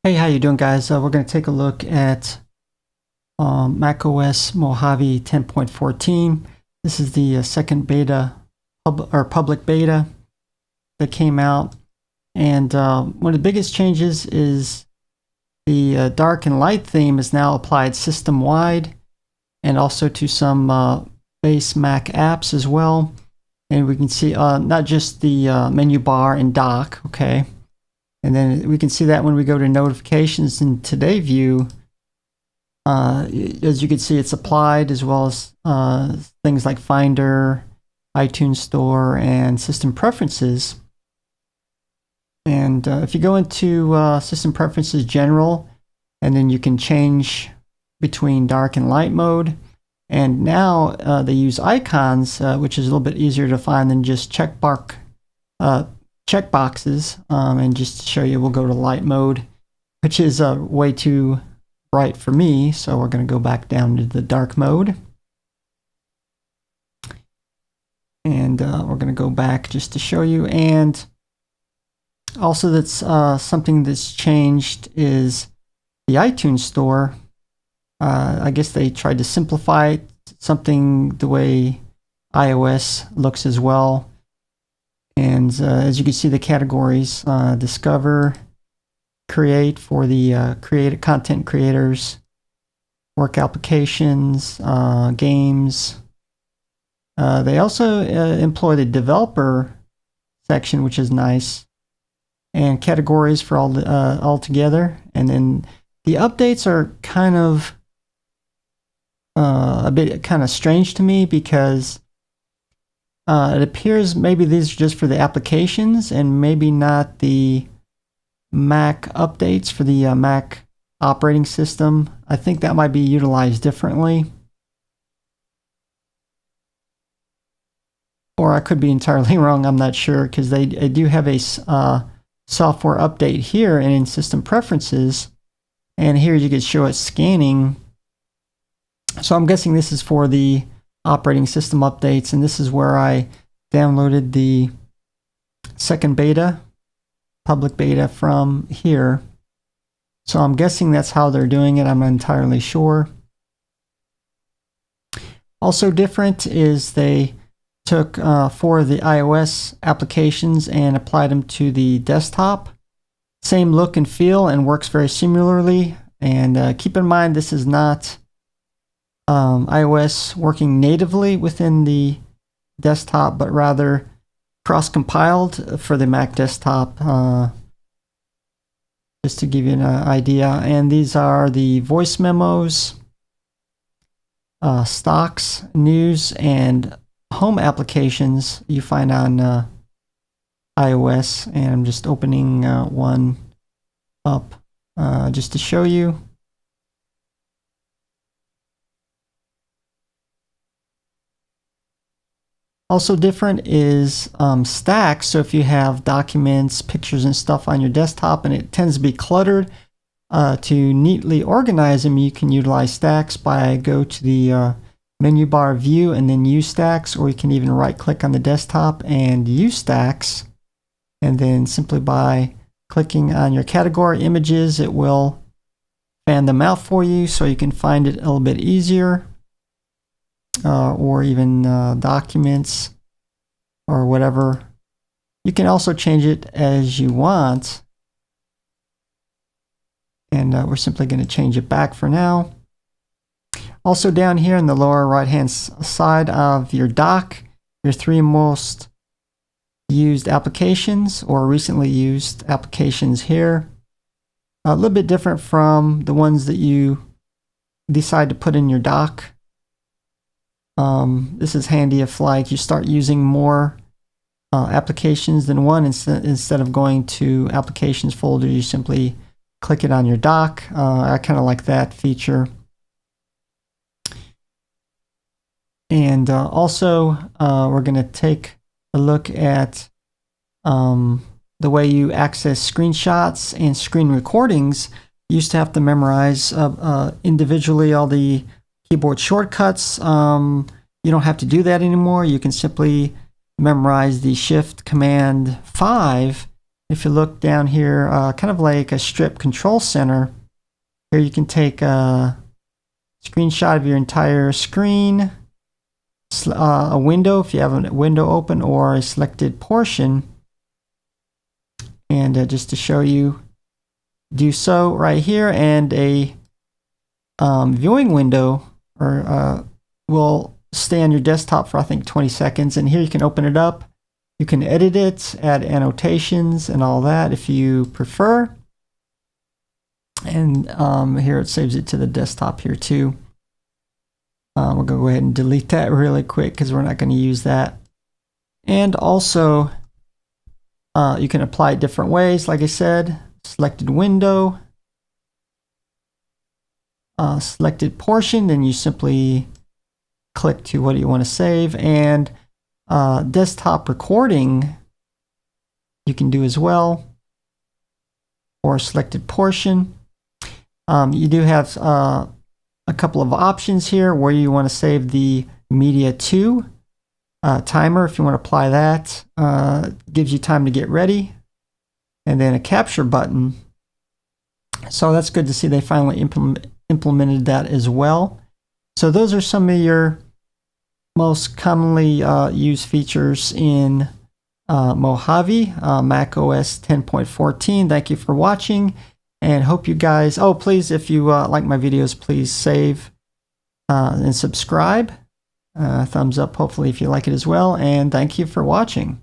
Hey, how you doing, guys? We're going to take a look at macOS Mojave 10.14. This is the second beta, public beta that came out. And one of the biggest changes is the dark and light theme is now applied system-wide and also to some base Mac apps as well. And we can see not just the menu bar and dock, okay? And then we can see that when we go to notifications in Today view, as you can see, it's applied as well as things like Finder, iTunes Store, and System Preferences. And if you go into System Preferences General, and then you can change between dark and light mode. And now they use icons, which is a little bit easier to find than just checkboxes. And just to show you, we'll go to light mode, which is way too bright for me. So we're going to go back down to the dark mode. And we're going to go back just to show you. And also that's something that's changed is the iTunes Store. I guess they tried to simplify it, something the way iOS looks as well. And as you can see, the categories, discover, create for the content creators, work applications, games. They also employ the developer section, which is nice, and categories for all together. And then the updates are kind of a bit strange to me because it appears maybe these are just for the applications and maybe not the Mac updates for the Mac operating system. I think that might be utilized differently. Or I could be entirely wrong, I'm not sure, because they do have a software update here and in System Preferences. And here you can show it scanning. So I'm guessing this is for the operating system updates, and this is where I downloaded the second beta, public beta from here. So I'm guessing that's how they're doing it. I'm not entirely sure. Also different is they took 4 of the iOS applications and applied them to the desktop. Same look and feel and works very similarly. And keep in mind, this is not iOS working natively within the desktop, but rather cross-compiled for the Mac desktop, just to give you an idea. And these are the voice memos, stocks, news, and home applications you find on iOS. And I'm just opening one up just to show you. Also different is stacks. So if you have documents, pictures, and stuff on your desktop and it tends to be cluttered, to neatly organize them, you can utilize stacks by go to the menu bar view and then use stacks, or you can even right click on the desktop and use stacks. And then simply by clicking on your category images, it will fan them out for you so you can find it a little bit easier. Or even documents or whatever. You can also change it as you want. And we're simply going to change it back for now. Also down here in the lower right hand side of your dock, your 3 most used applications or recently used applications here. A little bit different from the ones that you decide to put in your dock. This is handy if like you start using more applications than one. Instead of going to applications folder, you simply click it on your dock. I kind of like that feature. And also we're going to take a look at the way you access screenshots and screen recordings. You used to have to memorize individually all the keyboard shortcuts. You don't have to do that anymore. You can simply memorize the Shift Command 5 if you look down here, kind of like a strip control center, here you can take a screenshot of your entire screen, a window if you have a window open, or a selected portion. And just to show you, do so right here, and a viewing window will stay on your desktop for I think 20 seconds. And here you can open it up. You can edit it, add annotations and all that if you prefer. And here it saves it to the desktop here too. We're going to go ahead and delete that really quick because we're not going to use that. And also, you can apply it different ways. Like I said, selected window, selected portion, then you simply click to what do you want to save. And desktop recording you can do as well, or selected portion. You do have a couple of options here where you want to save the media to. Timer, if you want to apply that, gives you time to get ready, and then a capture button. So that's good to see they finally implemented that as well. So those are some of your most commonly used features in Mojave, macOS 10.14. Thank you for watching, and hope you guys, please, if you like my videos, please save and subscribe. Thumbs up hopefully if you like it as well, and thank you for watching.